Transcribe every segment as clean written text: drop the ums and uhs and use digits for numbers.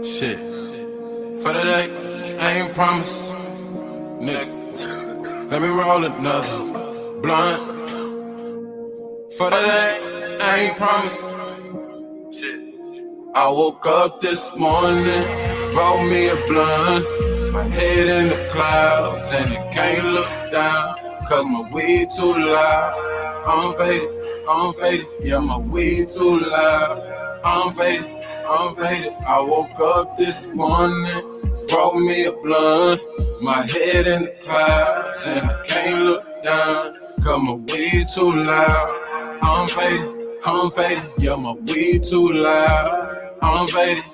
Shit. For today, I ain't promise. Nigga, let me roll another blunt. For today, I ain't promise. Shit. I woke up this morning, rolled me a blunt. My head in the clouds and it can't look down, cause my weed too loud. I'm faded, yeah, my weed too loud. I'm faded, I woke up this morning, rolled me a blunt. My head in the clouds and I can't look down, cause my weed too loud. I'm faded, yeah, my weed too loud. I'm faded,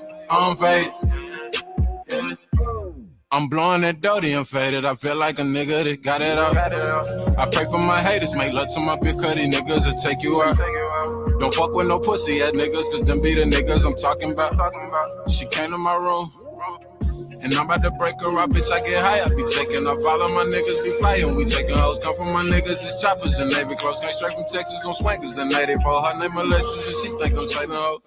yeah. I'm blowing that dirty and faded. I feel like a nigga that got it up. I pray for my haters, make love to my big cutty niggas that take you out. Don't fuck with no pussy ass niggas, cause them be the niggas I'm talking about. She came to my room, and I'm about to break her up, bitch, I get high. I be taking off, all of my niggas be flying. We taking hoes, come from my niggas, it's choppers and they be close. Came straight from Texas on swangers and 84. Her name Alexis and she think I'm saving hoes.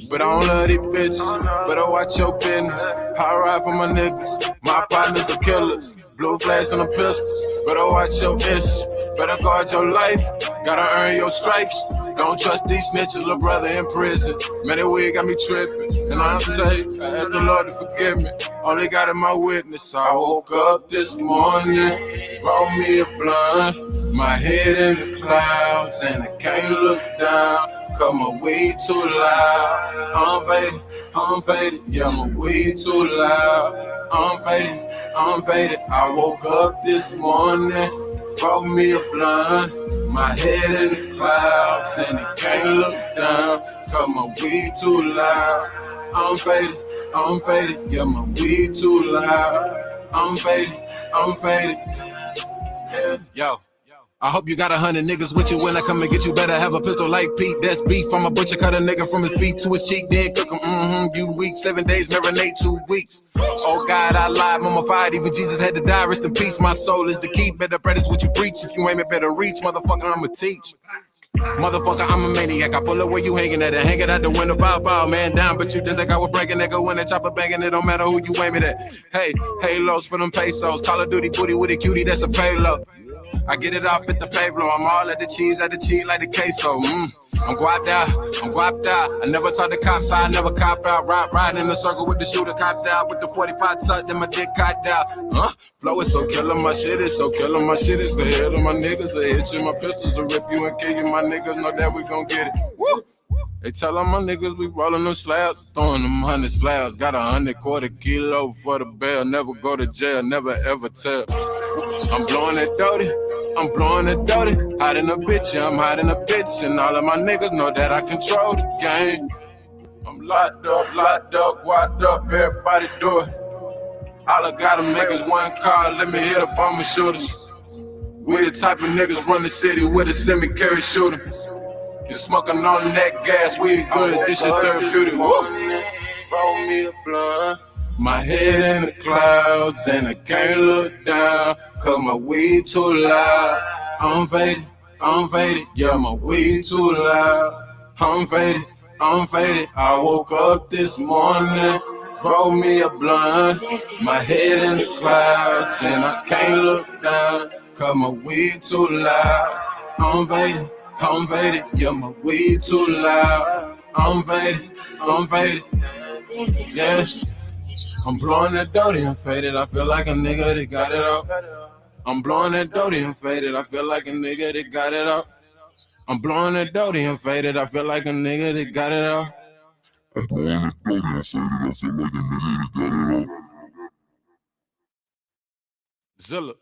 But I don't love these bitches, better watch your business. I ride for my niggas, my partners are killers. Blue flags and the pistols, better watch your ish. Better guard your life, gotta earn your stripes. Don't trust these snitches, little brother in prison. Man, that weed got me tripping, and I'm safe. I ask the Lord to forgive me, only got in my witness. I woke up this morning, brought me a blunt. My head in the clouds, and I can't look down, cause my weed too loud. I'm faded, yeah, my weed too loud. I'm faded, I woke up this morning, brought me a blunt. My head in the clouds, and I can't look down, cause my weed too loud. I'm faded, yeah, my weed too loud. I'm faded, yeah. Yo. I hope you got 100 niggas with you when I come and get you. Better have a pistol like Pete, that's beef. I'm a butcher, cut a nigga from his feet to his cheek, then cook him. You weak, 7 days, marinate 2 weeks. Oh God, I lied, mummified, even Jesus had to die. Rest in peace, my soul is the key. Better practice what you preach. If you aim it, better reach. Motherfucker, I'ma teach. Motherfucker, I'm a maniac. I pull up where you hanging at and hang it out the window. Bow, man down. But you didn't think I would break a nigga when they chop a banging. It don't matter who you aim it at. Hey, halos for them pesos. Call of Duty booty with a cutie, that's a payload. I get it off at the pavement. I'm all at the cheese like the queso. I'm guapped out. I never talk to cops, so I never cop out. Ride in the circle with the shooter copped out. With the 45 tucked, then my dick cocked out. Flow is so killer, my shit is so killer. My shit is the head of my niggas. They hit you, my pistols will rip you and kill you. My niggas know that we gon' get it. Woo! They tell all my niggas we rollin' them slabs, throwing them 100 slabs. Got 100 quarter kilo for the bail. Never go to jail, never ever tell. I'm blowing that dirty, hiding a bitch, yeah, I'm hiding a bitch. And all of my niggas know that I control the game. I'm locked up, wadded up, everybody do it. All I gotta make is one call, let me hit up on my shooters. We the type of niggas run the city with a semi-carry shooter. You smoking on that gas, we good, this shit therapeutic. Roll me a blunt. My head in the clouds and I can't look down, cause my weed too loud. I'm faded, yeah, my weed too loud. I'm faded, I woke up this morning, roll me a blunt. My head in the clouds and I can't look down, cause my weed too loud. I'm faded, yeah, my weed too loud. I'm faded, yeah. I'm blowing that dirty and faded. I feel like a nigga that got it up. I'm blowing that dirty and faded. I feel like a nigga that got it up. I'm blowing that dirty and faded. I feel like a nigga that got it up. I'm blowing that dirty and faded. I feel like a nigga that got it up. Zilla.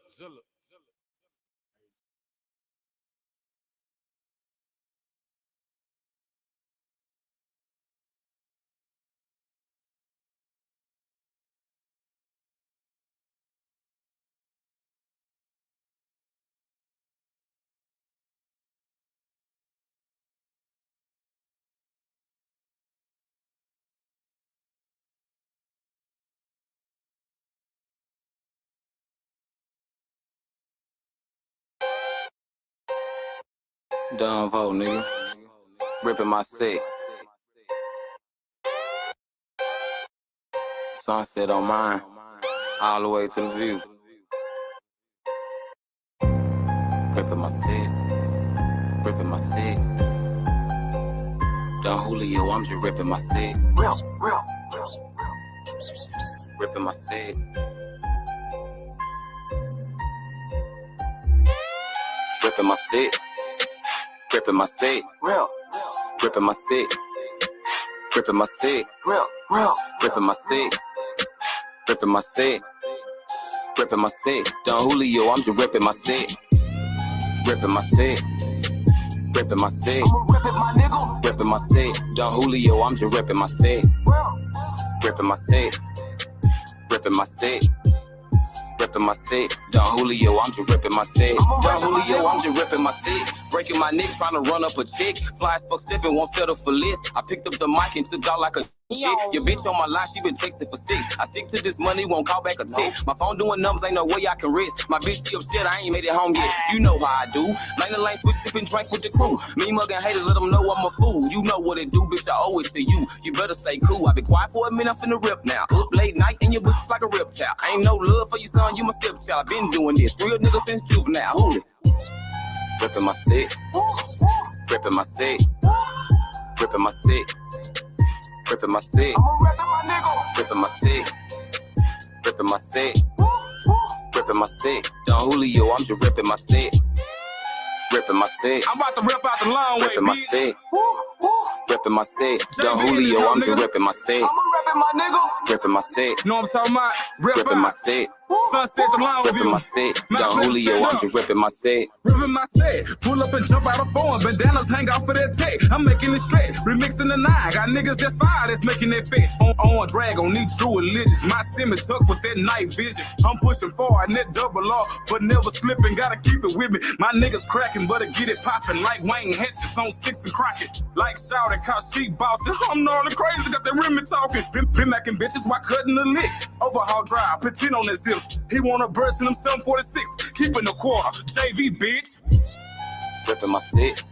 Dumb vote, nigga. Ripping my set. Sunset on mine, all the way to the view. Gripping my seat, gripping my seat. Don Julio, I'm just ripping my seat. Ripping my seat. Ripping my seat. Gripping my seat. Gripping my seat. Gripping my seat. Gripping my seat. Gripping my seat. Gripping my seat. Don Julio, I'm just ripping my seat. Ripping my seat. Ripping my seat. Ripping my seat. Don Julio, I'm just ripping my seat. Ripping my seat. Ripping my seat. Ripping my seat. Don Julio, I'm just ripping my seat. Don Julio, I'm just ripping my seat. Breaking my neck, trying to run up a chick. Fly as fuck, stepping, won't settle for list. I picked up the mic and took out like a shit. Your bitch on my line, she been texting for 6. I stick to this money, won't call back a text. My phone doing numbers, ain't no way I can risk. My bitch, she upset, I ain't made it home yet. You know how I do. Lane to lane, switch, sip and drink with the crew. Me mugging haters, let them know I'm a fool. You know what it do, bitch, I owe it to you. You better stay cool. I been quiet for a minute, I'm finna rip now. Up late night, and your bitch is like a reptile. I ain't no love for you, son, you my stepchild. Been doing this, real nigga since juvenile. Hold it. Ripping my seat. Ripping my seat. Ripping my seat. Ripping my seat. Ripping my seat. Ripping my seat. Ripping my seat. Don Julio, I'm just ripping my seat. Ripping my seat. I'm about to rip out the long way, ripping my seat. Ripping my seat. Don Julio, I'm just ripping my seat. Ripping my seat. Know what I'm talking about? Ripping my seat. Sunset the long ripping my seat. Don Julio, I'm just ripping my seat. Ripping my seat. Pull up and jump out of phone. Bandanas hang off for that tech. I'm making it straight. Remixing the 9. Got niggas that's fire that's making that fish. On drag on these true religions. My semi tuck with that night vision. I'm pushing forward and that double R, but never slipping. Gotta keep it with me. My niggas cracking, but to get it popping like Wayne Hedges on 6 and Crockett. Like shouting, cause she bossing. I'm gnarly crazy, got that rimmy talking. Been macking bitches while cutting the lick. Overhaul drive, put 10 on that zip. He want a burst in them 746. Keeping the quarter. JV, bitch. Ripping my seat.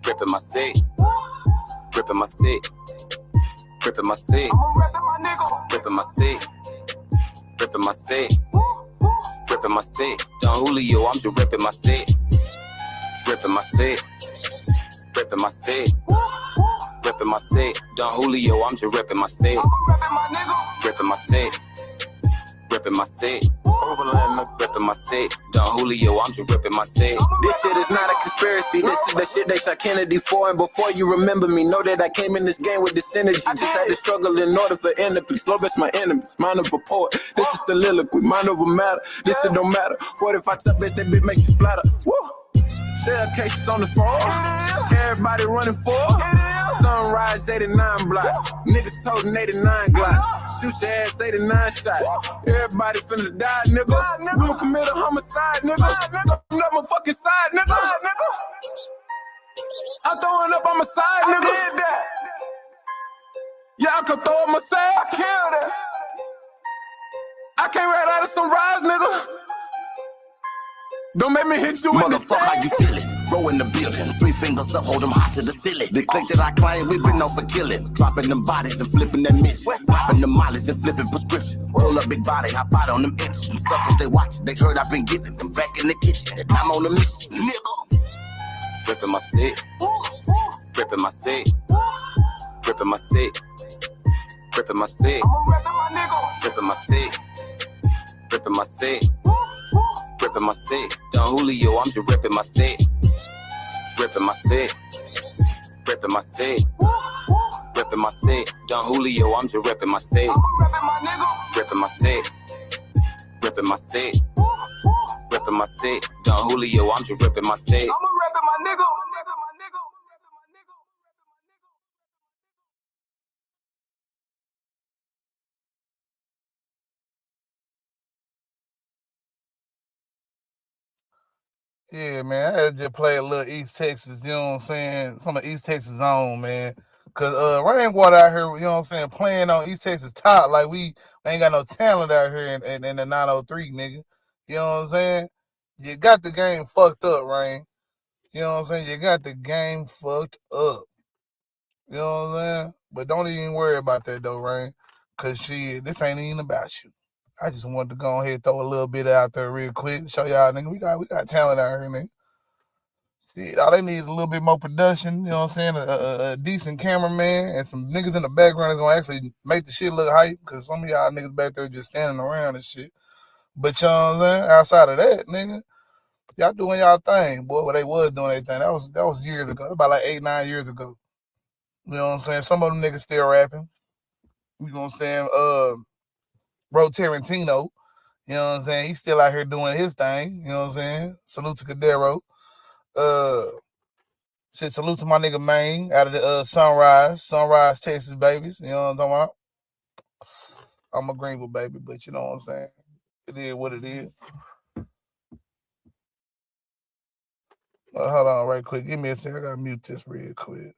Ripping my seat. Ripping my seat. Ripping my seat. Ripping my seat. Ripping my seat. Ripping my seat. Don Julio, I'm just ripping my seat. Ripping my seat. Ripping my seat. Ripping my seat. Don Julio, I'm just ripping my seat. Ripping my seat. Ripping my seat. Ripping my seat. Don Julio, I'm just ripping my seat. This shit is not a conspiracy. This is the shit they shot Kennedy for. And before you remember me, know that I came in this game with this energy. Just had to struggle in order for inner peace. Slow best my enemies. Mind of a poet. This is soliloquy. Mind over matter. This shit don't matter. 45 top bet that bitch make you splatter. Woo! Shell cases on the floor. Everybody running for. Sunrise 89 block. Niggas toting 89 glocks. Shoot your ass 89 shots. Everybody finna die, nigga. We gon' commit a homicide, nigga. Throwing up my fucking side, nigga. I'm throwing up on my side, nigga. Yeah, I can throw up my side. I killed it. I came right out of some rise, nigga. Don't make me hit you with this motherfucker, how you feeling? Bro in the building, 3 fingers up, hold them hot to the ceiling. The click that I claim, we been known for killing. Dropping them bodies and flipping that mitch. Popping them mollies and flipping prescription. Roll up big body, hop out on them inches. Them suckers, they watch, they heard I been getting them back in the kitchen. And I'm on the mission, nigga. Ripping my seat. Ripping my seat. Ripping my seat. Ripping my seat. Ripping my seat. Ripping my seat. Ripping my seat. Don Julio, I'm just ripping my seat. Ripping my seat. Ripping my seat. Ripping my seat. Don Julio, I'm just ripping my seat. Ripping my seat. Ripping my seat. Ripping my seat. Don Julio, I'm just ripping my seat. Yeah, man, I had to just play a little East Texas, you know what I'm saying? Some of East Texas on, man. Cause Rainwater out here, you know what I'm saying, playing on East Texas top like we ain't got no talent out here in the 903, nigga. You know what I'm saying? You got the game fucked up, Rain. You know what I'm saying? You got the game fucked up. You know what I'm saying? But don't even worry about that though, Rain. Cause shit, this ain't even about you. I just wanted to go ahead and throw a little bit out there real quick, show y'all, nigga, we got talent out here, nigga. Shit, all they need is a little bit more production, you know what I'm saying? A decent cameraman and some niggas in the background is gonna actually make the shit look hype, cause some of y'all niggas back there just standing around and shit. But you know what I'm saying? Outside of that, nigga, y'all doing y'all thing. Boy, what they was doing their thing. That was years ago. About like 8-9 years ago. You know what I'm saying? Some of them niggas still rapping. You know what I'm saying? Bro Tarantino, you know what I'm saying? He's still out here doing his thing. You know what I'm saying? Salute to Cadero. Salute to my nigga Maine out of the Sunrise, Texas babies. You know what I'm talking about? I'm a Greenville baby, but you know what I'm saying? It is what it is. Hold on right quick. Give me a second. I gotta mute this real quick.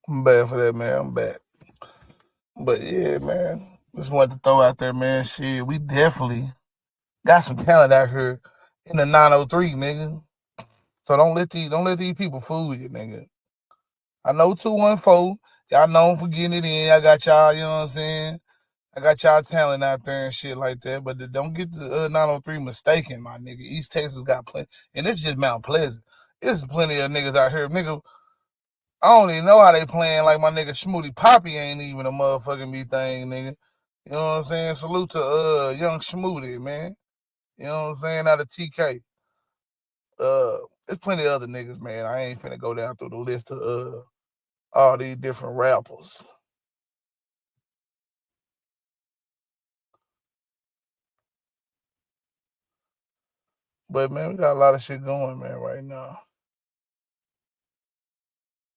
I'm bad for that, man. I'm back. But yeah, man. Just wanted to throw out there, man. Shit, we definitely got some talent out here in the 903, nigga. So don't let these people fool you, nigga. I know 214. Y'all known for getting it in. I got y'all, you know what I'm saying? I got y'all talent out there and shit like that. But don't get the 903 mistaken, my nigga. East Texas got plenty. And it's just Mount Pleasant. There's plenty of niggas out here. Nigga, I don't even know how they playing like my nigga Schmoody Poppy ain't even a motherfucking me thing, nigga. You know what I'm saying? Salute to young Schmoody, man. You know what I'm saying? Out of TK. There's plenty of other niggas, man. I ain't finna go down through the list of all these different rappers. But man, we got a lot of shit going, man, right now.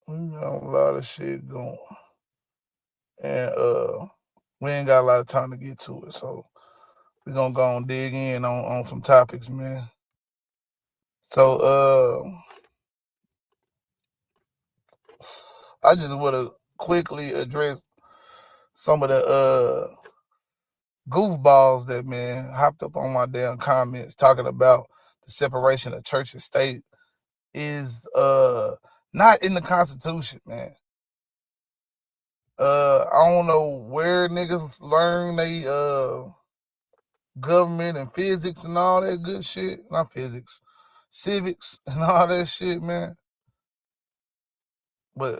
We got a lot of shit going. And we ain't got a lot of time to get to it. So we're gonna go and dig in on some topics, man. So I just wanna quickly address some of the goofballs that, man, hopped up on my damn comments talking about the separation of church and state is not in the Constitution, man. I don't know where niggas learn they government and physics and all that good shit. Not physics, civics and all that shit, man. But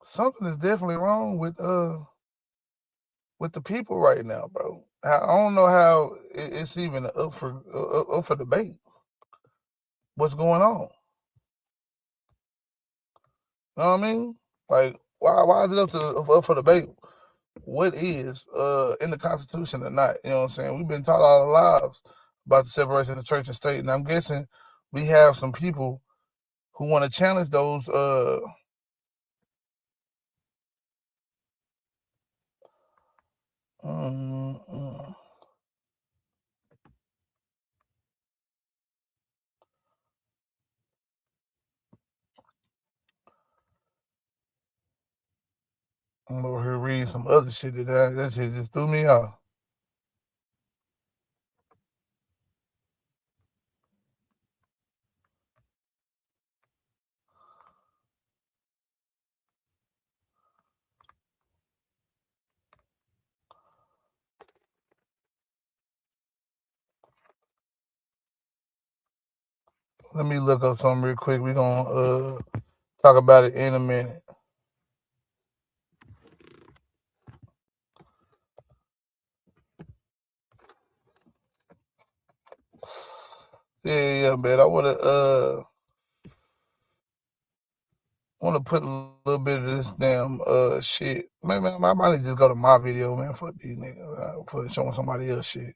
something is definitely wrong with the people right now, bro. I don't know how it's even up for debate. What's going on? You know what I mean? Like, why is it up for debate? What is in the Constitution or not? You know what I'm saying? We've been taught all our lives about the separation of church and state, and I'm guessing we have some people who want to challenge those I'm over here reading some other shit that shit just threw me off. Let me look up something real quick. We're gonna talk about it in a minute. Yeah, man. I wanna put a little bit of this damn shit. Man, I might just go to my video, man. Fuck these niggas. For showing somebody else shit.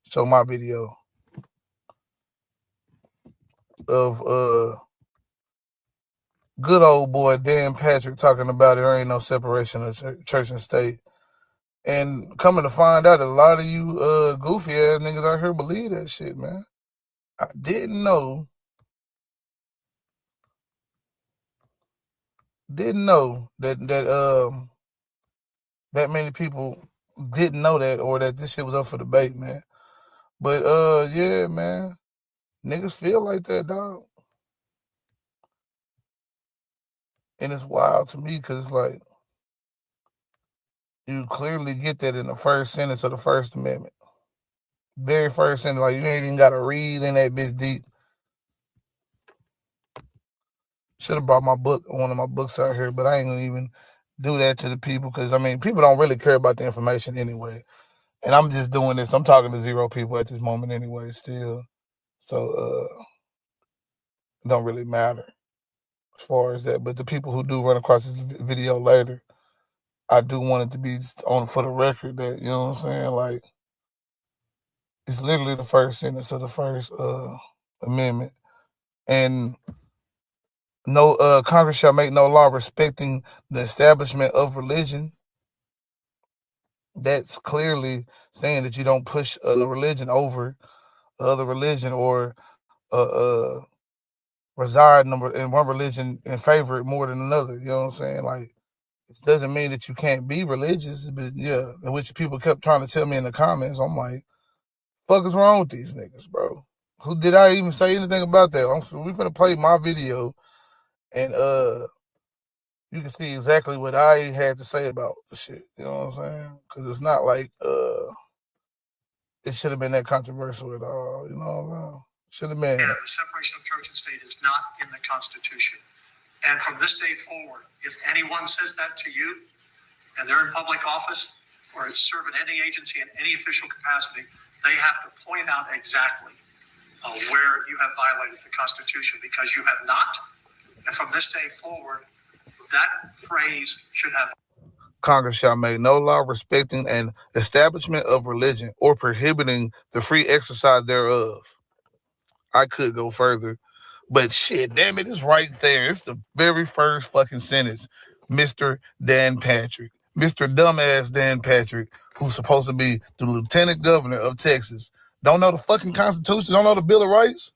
Show my video of good old boy Dan Patrick talking about there ain't no separation of church and state. And coming to find out, a lot of you goofy ass niggas out here believe that shit, man. I didn't know that that many people didn't know that, or that this shit was up for debate, man. But yeah, man, niggas feel like that, dog. And it's wild to me because it's like you clearly get that in the first sentence of the First Amendment. Very first sentence, like you ain't even got to read in that bitch deep. Should have brought my book, one of my books out here, but I ain't gonna even do that to the people because I mean, people don't really care about the information anyway. And I'm just doing this. I'm talking to 0 people at this moment anyway, still. So it don't really matter as far as that. But the people who do run across this video later, I do want it to be on for the record that, you know what I'm saying? Like, it's literally the first sentence of the First Amendment. And no Congress shall make no law respecting the establishment of religion. That's clearly saying that you don't push a religion over other religion, or reside in one religion and favor it more than another. You know what I'm saying? Like, it doesn't mean that you can't be religious, but yeah, which people kept trying to tell me in the comments. I'm like, fuck is wrong with these niggas, bro? Who did I even say anything about that? We're gonna play my video, and you can see exactly what I had to say about the shit. You know what I'm saying? Because it's not like it should have been that controversial at all. You know what I'm saying? Should have been. Yeah, the separation of church and state is not in the Constitution. And from this day forward, if anyone says that to you, and they're in public office or serve in any agency in any official capacity, they have to point out exactly where you have violated the Constitution, because you have not. And from this day forward, that phrase should have. Congress shall make no law respecting an establishment of religion or prohibiting the free exercise thereof. I could go further, but shit, damn it, it's right there. It's the very first fucking sentence. Mr. Dan Patrick, Mr. Dumbass Dan Patrick, who's supposed to be the lieutenant governor of Texas, don't know the fucking Constitution, don't know the Bill of Rights,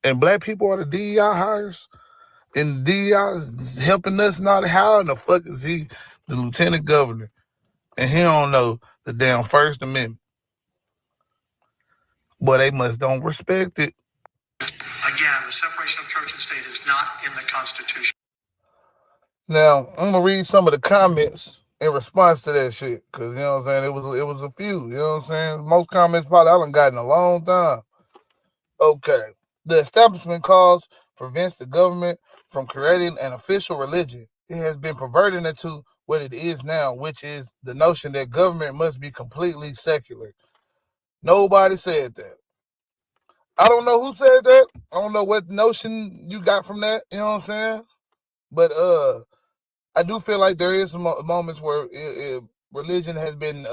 and black people are the DEI hires, and DEI is helping us not. How in the fuck is he the lieutenant governor and he don't know the damn First Amendment? But they must don't respect it. Again, the separation of church and state is not in the Constitution. Now, I'm gonna read some of the comments in response to that shit, because you know what I'm saying, it was a few, you know what I'm saying? Most comments probably I done got in a long time. Okay. The establishment clause prevents the government from creating an official religion. It has been perverted into what it is now, which is the notion that government must be completely secular. Nobody said that. I don't know who said that. I don't know what notion you got from that, you know what I'm saying? But I do feel like there is some moments where religion has been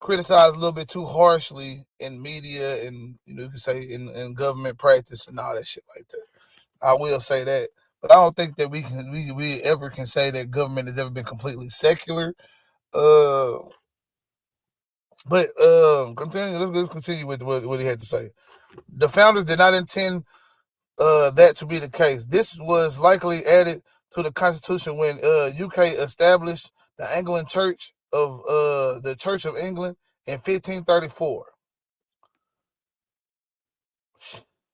criticized a little bit too harshly in media, and you can say in government practice and all that shit like that. I will say that, but I don't think that we ever can say that government has ever been completely secular. But let's continue with what he had to say. The founders did not intend that to be the case. This was likely added to the Constitution when UK established the Anglican Church of the Church of England in 1534.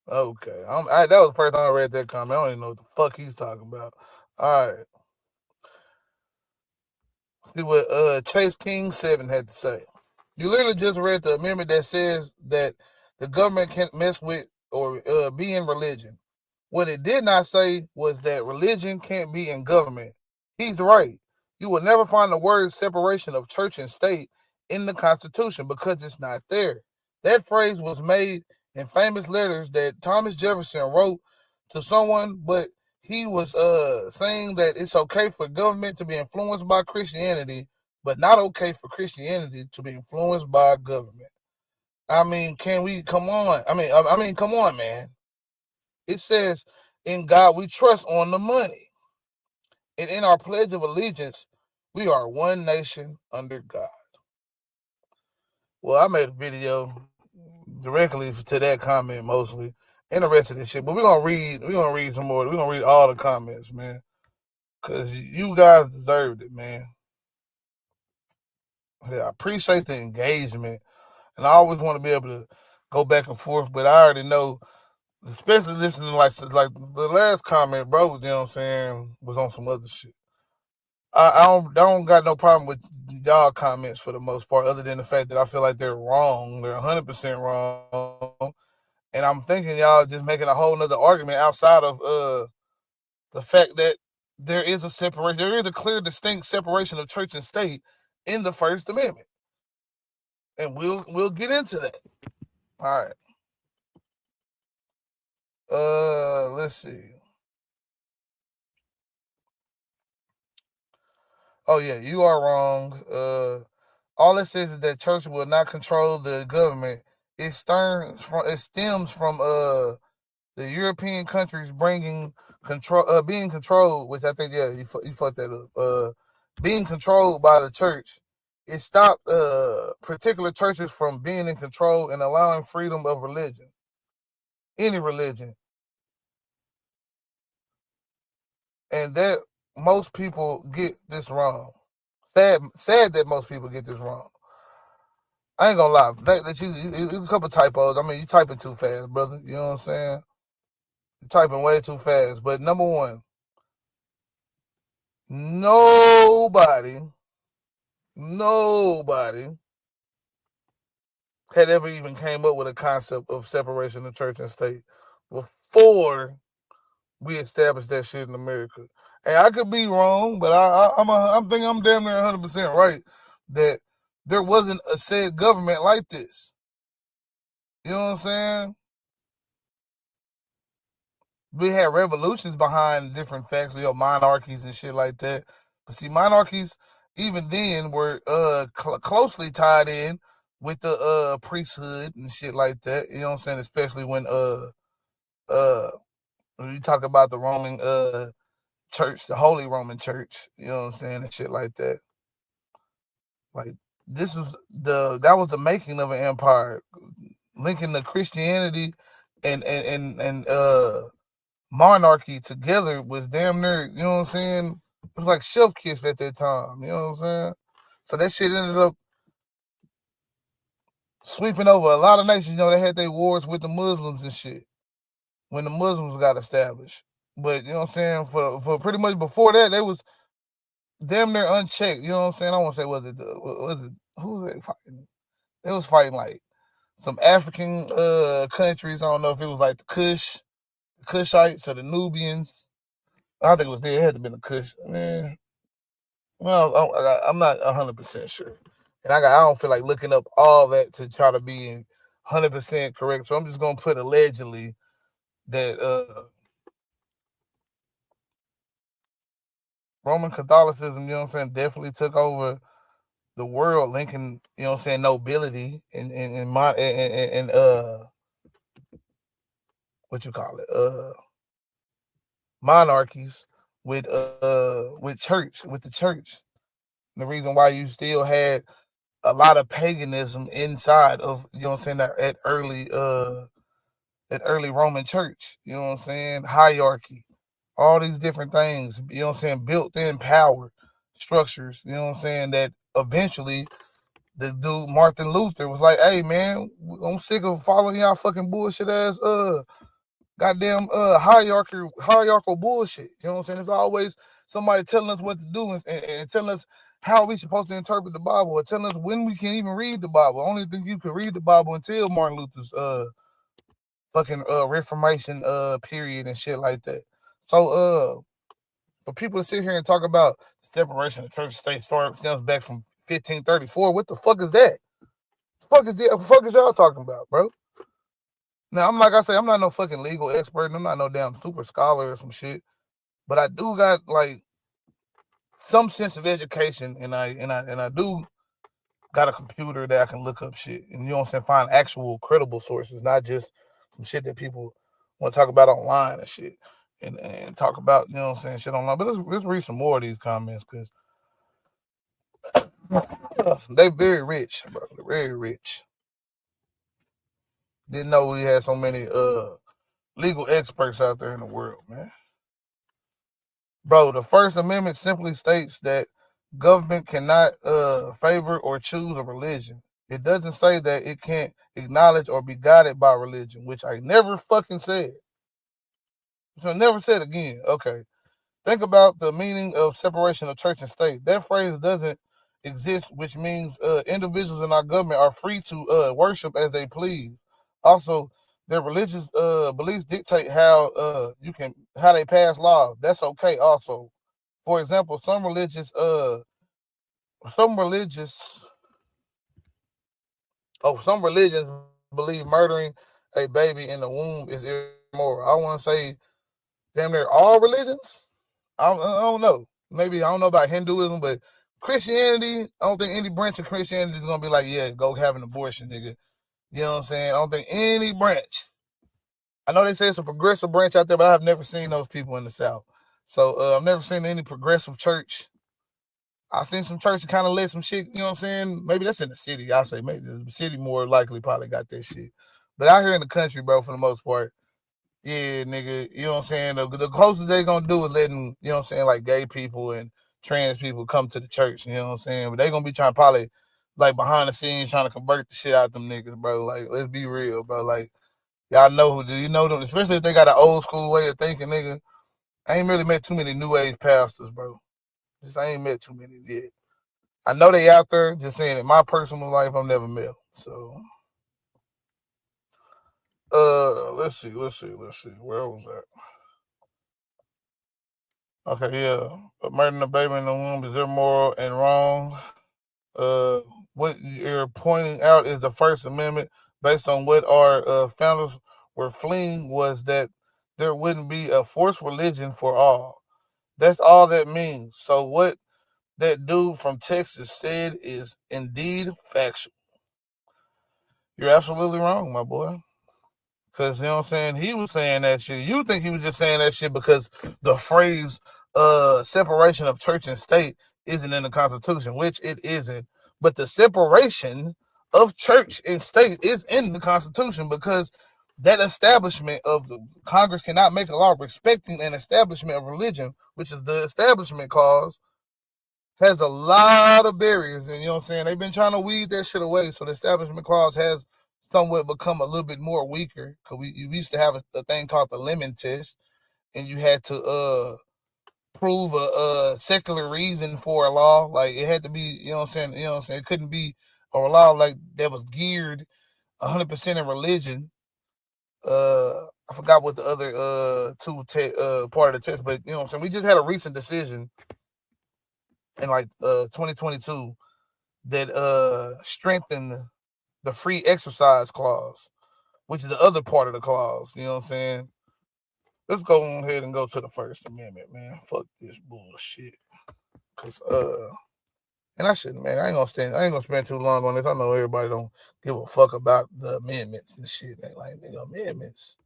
Okay, that was the first time I read that comment. I don't even know what the fuck he's talking about. All right, see what Chase King 7 had to say. You literally just read the amendment that says that the government can't mess with or be in religion. What it did not say was that religion can't be in government. He's right. You will never find the word separation of church and state in the Constitution because it's not there. That phrase was made in famous letters that Thomas Jefferson wrote to someone, but he was saying that it's okay for government to be influenced by Christianity, but not okay for Christianity to be influenced by government. I mean, come on, man. It says In God we trust on the money. And in our Pledge of Allegiance, we are one nation under God. Well, I made a video directly to that comment mostly, and the rest of this shit. But we're gonna read some more. We're gonna read all the comments, man. Cause you guys deserved it, man. Yeah, I appreciate the engagement. And I always want to be able to go back and forth, but I already know, especially listening like the last comment, bro, you know what I'm saying, was on some other shit. I don't got no problem with y'all comments for the most part, other than the fact that I feel like they're wrong. They're 100% wrong. And I'm thinking y'all just making a whole nother argument outside of the fact that there is a separation. There is a clear, distinct separation of church and state in the First Amendment. And we'll get into that. All right. Let's see. Oh yeah, you are wrong. All it says is that church will not control the government. It stems from the European countries being controlled, which I think you fucked that up. Being controlled by the church. It stopped particular churches from being in control and allowing freedom of religion. Any religion. And that most people get this wrong. Sad that most people get this wrong. I ain't gonna lie. That you a couple typos. I mean, you typing too fast, brother. You know what I'm saying? You're typing way too fast. But number one, nobody had ever even came up with a concept of separation of church and state before we established that shit in America. And I could be wrong, but I'm thinking I'm damn near 100% right that there wasn't a said government like this. You know what I'm saying? We had revolutions behind different facts, monarchies and shit like that. But see, monarchies even then were closely tied in with the priesthood and shit like that. You know what I'm saying? Especially when you talk about the Roman church, the Holy Roman Church, you know what I'm saying, and shit like that. Like that was the making of an empire, linking the Christianity and monarchy together was damn near, you know what I'm saying? It was like chef kiss at that time, you know what I'm saying? So that shit ended up sweeping over a lot of nations. They had their wars with the Muslims and shit when the Muslims got established. But you know what I'm saying? For pretty much before that, they was damn near unchecked. You know what I'm saying? I won't say who was they fighting? They was fighting like some African countries. I don't know if it was like the Kushites or the Nubians. I think it was there. It had to have been the Kush. Man, well, I'm not 100% sure, and I don't feel like looking up all that to try to be 100% correct. So I'm just gonna put allegedly that Roman Catholicism, you know what I'm saying, definitely took over the world, linking, you know what I'm saying, nobility and what you call it, monarchies with church, with the church. And the reason why you still had a lot of paganism inside of, you know what I'm saying, that early Roman church, you know what I'm saying, hierarchy, all these different things, you know what I'm saying, built-in power structures, you know what I'm saying, that eventually the dude Martin Luther was like, hey man, I'm sick of following y'all fucking bullshit ass goddamn hierarchical bullshit. You know what I'm saying? There's always somebody telling us what to do and telling us how we supposed to interpret the Bible, or telling us when we can even read the Bible. I only think you could read the Bible until Martin Luther's fucking Reformation period and shit like that. So for people to sit here and talk about the separation of church and state stems back from 1534, what the fuck is that? What the fuck is y'all talking about, bro? Now, I'm like I say, I'm not no fucking legal expert. I'm not no damn super scholar or some shit. But I do got like some sense of education, and I do got a computer that I can look up shit, and you know what I'm saying, find actual credible sources, not just some shit that people want to talk about online and shit. and talk about, you know what I'm saying, shit online. But let's read some more of these comments because they very rich, bro. They're very rich. Didn't know we had so many legal experts out there in the world, man. Bro, the First Amendment simply states that government cannot favor or choose a religion. It doesn't say that it can't acknowledge or be guided by religion, which I never fucking said. Which I never said again. Okay. Think about the meaning of separation of church and state. That phrase doesn't exist, which means individuals in our government are free to worship as they please. Also, their religious beliefs dictate how they pass laws. That's okay. Also, for example, some religions believe murdering a baby in the womb is immoral. I want to say damn near all religions. I don't know. Maybe I don't know about Hinduism, but Christianity, I don't think any branch of Christianity is gonna be like, yeah, go have an abortion, nigga. You know what I'm saying? I don't think any branch. I know they say it's a progressive branch out there, but I've never seen those people in the South. So I've never seen any progressive church. I've seen some churches kind of let some shit, you know what I'm saying? Maybe that's in the city. I'll say maybe the city more likely probably got that shit. But out here in the country, bro, for the most part, yeah, nigga, you know what I'm saying? The closest they gonna do is letting, you know what I'm saying, like gay people and trans people come to the church, you know what I'm saying? But they gonna be trying probably like behind the scenes trying to convert the shit out of them niggas, bro. Like, let's be real, bro. Like, y'all know who do you know them, especially if they got an old school way of thinking, nigga. I ain't really met too many new age pastors, bro. I ain't met too many yet. I know they out there, just saying in my personal life, I've never met them. So let's see. Where was that? Okay, yeah. Murdering a baby in the womb is immoral and wrong. What you're pointing out is the First Amendment, based on what our founders were fleeing, was that there wouldn't be a forced religion for all. That's all that means. So what that dude from Texas said is indeed factual. You're absolutely wrong, my boy. Because, you know what I'm saying, he was saying that shit. You think he was just saying that shit because the phrase separation of church and state isn't in the Constitution, which it isn't. But the separation of church and state is in the Constitution because that establishment of the Congress cannot make a law respecting an establishment of religion, which is the Establishment Clause, has a lot of barriers. And, you know what I'm saying, they've been trying to weed that shit away. So the Establishment Clause has somewhat become a little bit more weaker because we used to have a thing called the Lemon Test, and you had to prove a secular reason for a law. Like, it had to be, you know what I'm saying, it couldn't be a law like that was geared 100% in religion. I forgot what the other part of the test, but you know what I'm saying, we just had a recent decision in like 2022 that strengthened the free exercise clause, which is the other part of the clause. You know what I'm saying? Let's go ahead and go to the First Amendment, man. Fuck this bullshit. Cause and I shouldn't, man. I ain't gonna spend too long on this. I know everybody don't give a fuck about the amendments and shit. They like, nigga, amendments.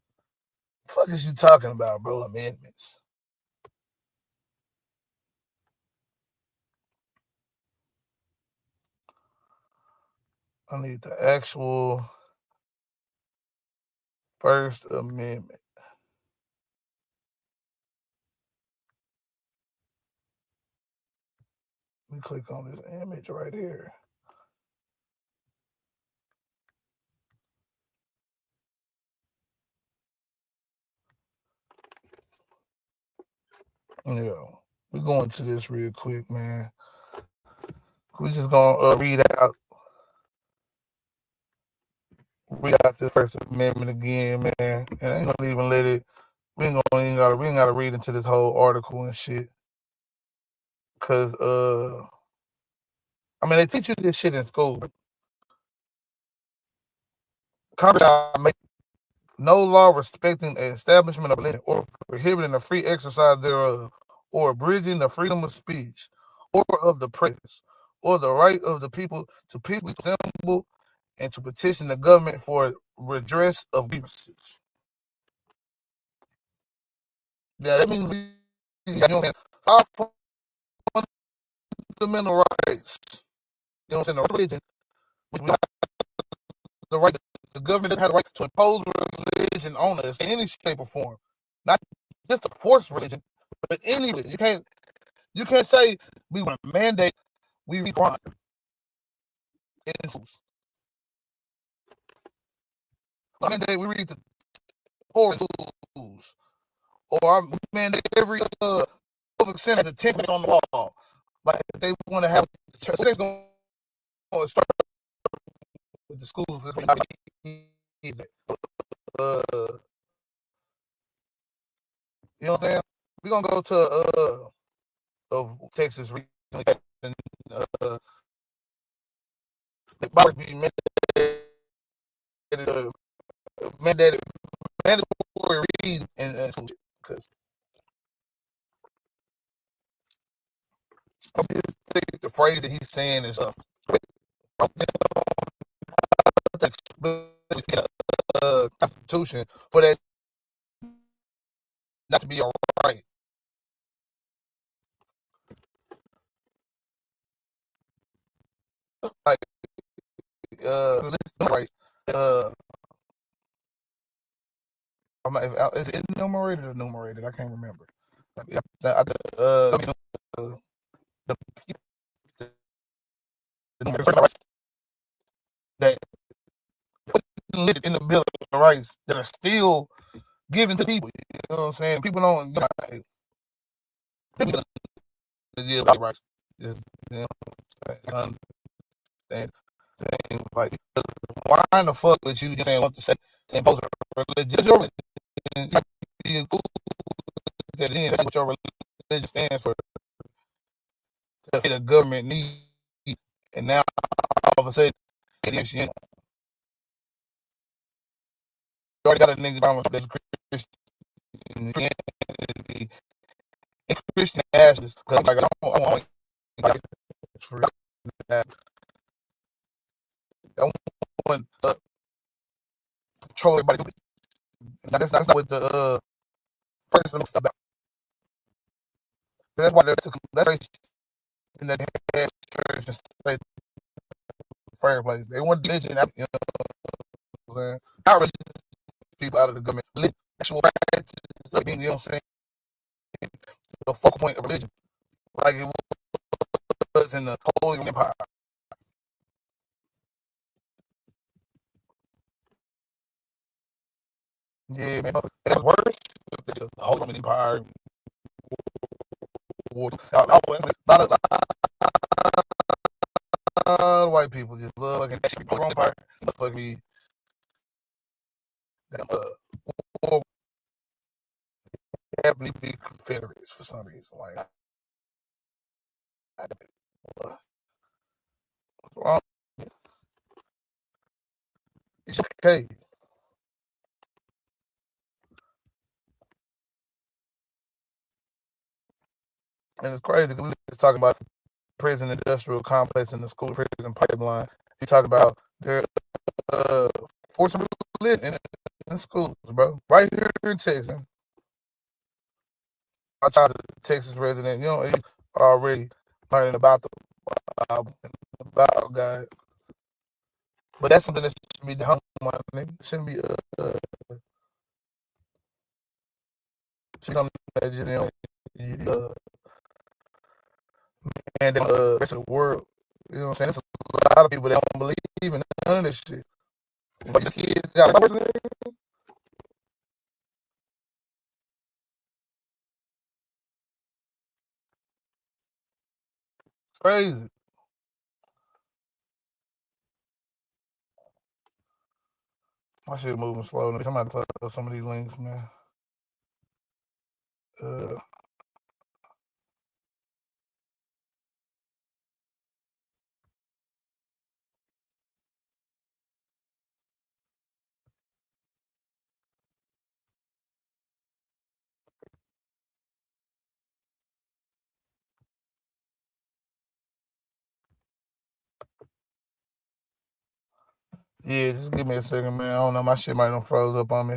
The fuck is you talking about, bro? Amendments. I need the actual First Amendment. Let me click on this image right here. Yeah, we're going to this real quick, man. We're just gonna read out the First Amendment again, man. And I ain't gonna even let it. We ain't gotta read into this whole article and shit. Cause I mean, they teach you this shit in school. Congress shall make no law respecting an establishment of religion or prohibiting the free exercise thereof, or abridging the freedom of speech, or of the press, or the right of the people to peacefully assemble and to petition the government for redress of grievances. Yeah, that means you know what I'm saying? Our fundamental rights. You know what I'm saying? The religion, which we have the right, the government doesn't have the right to impose religion on us in any shape or form. Not just to force religion, but any religion. You can't say we want to mandate we read Quran in schools. Mandate we read the Torah in schools. Or mandate every public center to 10 on the wall. Like they want to have church. So they're going to start with the schools. That's what you know what I'm saying? We're going to go to of Texas recently. And, the Bible be mandated mandatory read in school because I just think the phrase that he's saying is Constitution for that not to be all right. Like right. Is it enumerated or numerated? I can't remember. The rights that in the Bill of Rights that are still given to people. You know what I'm saying? People don't. People deal with rights. Just, you know, and like, why in the fuck would you saying what to say? Impose a religion? Your religion. You cool that in what your religion stands for. The government needs, and now all of a sudden, you already got a nigga that's Christian ashes because like I don't want to control everybody. Now that's not what the president about. That's why that's in that church and say fireplace. They want religion, you know what I'm saying? Not people out of the government. Actual rights, you know what I'm saying? The focal point of religion. Like it was in the Holy Empire. Yeah, man. It was worse. The Holy Roman Empire. A lot of white people just love fucking the Roman Empire. Fuck me. Happen to be Confederates for some reason. Like, what's wrong? It's okay. And it's crazy because we were just talking about the prison industrial complex and the school prison pipeline. You talk about their forcing religion in schools, bro. Right here in Texas. My child's a Texas resident. You know, he's already learning about the about God. But that's something that should be done. It shouldn't be something that you know and the rest of the world. You know what I'm saying? There's a lot of people that don't believe in none of this shit. But the kids got it's crazy. My shit moving slow. Somebody play some of these links, man. Yeah, just give me a second, man. I don't know. My shit might have froze up on me.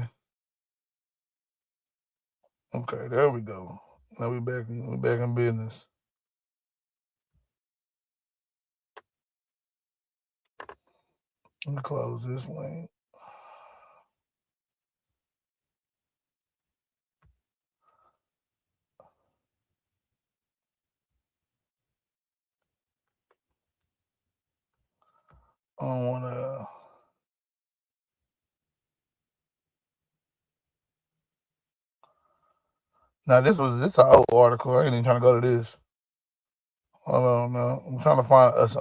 Okay, there we go. Now we back in business. Let me close this link. I don't want to. Now this an old article. I ain't even trying to go to this. Hold on, now I'm trying to find us.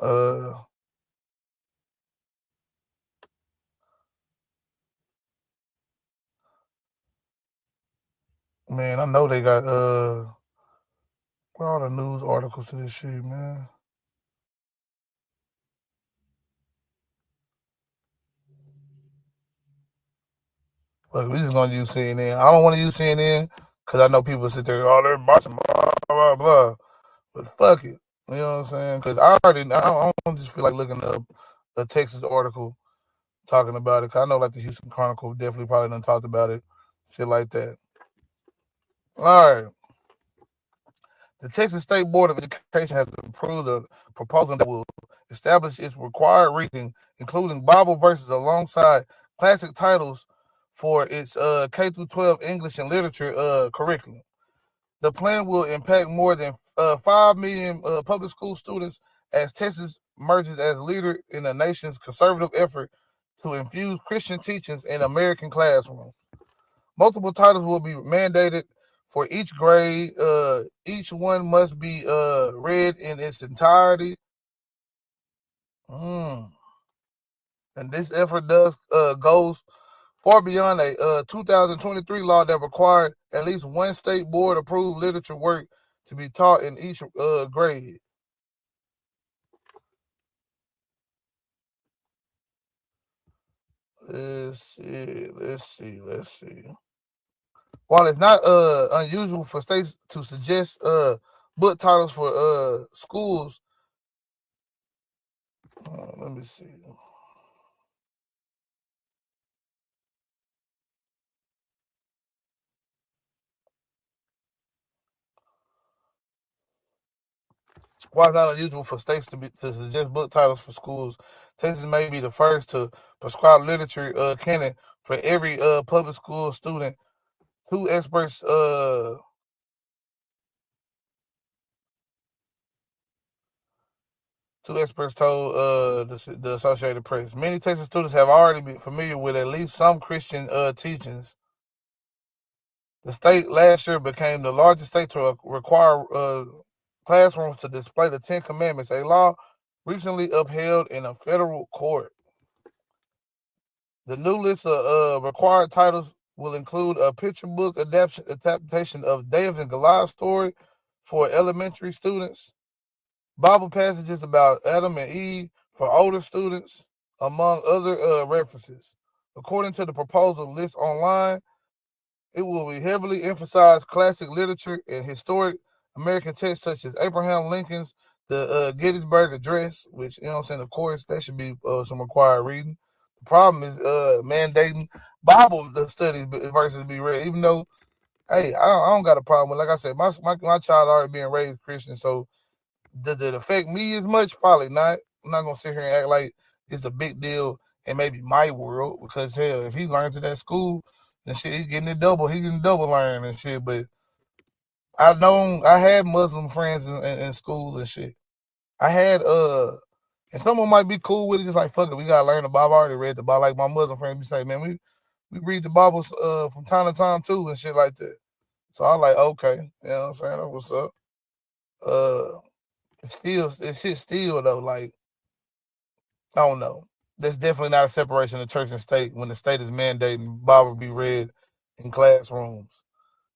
Man, I know they got where all the news articles to this shit, man. Look, we just gonna use CNN. I don't want to use CNN because I know people sit there, oh, they're boxing, blah blah blah. But fuck it, you know what I'm saying? Because I don't just feel like looking up a Texas article talking about it. Cause I know like the Houston Chronicle definitely probably done talked about it, shit like that. All right. The Texas State Board of Education has approved a proposal that will establish its required reading, including Bible verses alongside classic titles for its K through 12 English and literature curriculum. The plan will impact more than 5 million public school students as Texas emerges as a leader in the nation's conservative effort to infuse Christian teachings in American classrooms. Multiple titles will be mandated for each grade. Each one must be read in its entirety. And this effort goes far beyond a 2023 law that required at least one state board approved literature work to be taught in each grade. Let's see. While it's not unusual for states to suggest book titles for schools, let me see. While it's not unusual for states to suggest book titles for schools, Texas may be the first to prescribe literature canon for every public school student. Two experts told the Associated Press. Many Texas students have already been familiar with at least some Christian teachings. The state last year became the largest state to require classrooms to display the Ten Commandments, a law recently upheld in a federal court. The new list of required titles will include a picture book adaptation of David and Goliath story for elementary students, Bible passages about Adam and Eve for older students, among other references. According to the proposal list online, it will be heavily emphasize classic literature and historic American texts such as Abraham Lincoln's The Gettysburg Address, which, you know what I'm saying, of course, that should be some required reading. The problem is mandating Bible studies versus be read, even though, hey, I don't got a problem with, like I said, my child already being raised Christian, so does it affect me as much? Probably not. I'm not going to sit here and act like it's a big deal in maybe my world, because, hell, if he learns at that school, and shit, he getting double learning and shit. But I had Muslim friends in school and shit. I had and someone might be cool with it, just like fuck it, we gotta learn the Bible. I already read the Bible. Like my Muslim friend be saying, man, we read the Bible from time to time too and shit like that. So I like, okay, you know what I'm saying? That's what's up. It's shit still though, like, I don't know. There's definitely not a separation of church and state when the state is mandating Bible be read in classrooms.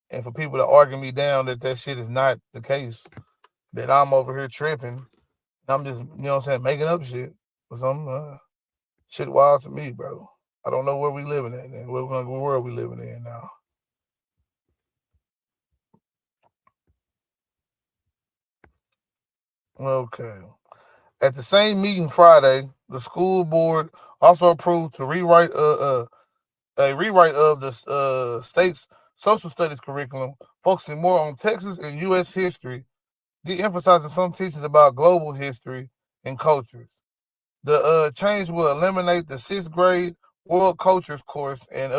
And for people to argue me down that shit is not the case, that I'm over here tripping, I'm just, you know what I'm saying, making up shit or something, shit wild to me, bro. I don't know where we living at, man. What world we living in now? Okay. At the same meeting Friday, the school board also approved to rewrite a rewrite of the state's social studies curriculum, focusing more on Texas and U.S. history, de-emphasizing some teachings about global history and cultures. The change will eliminate the 6th grade world cultures course and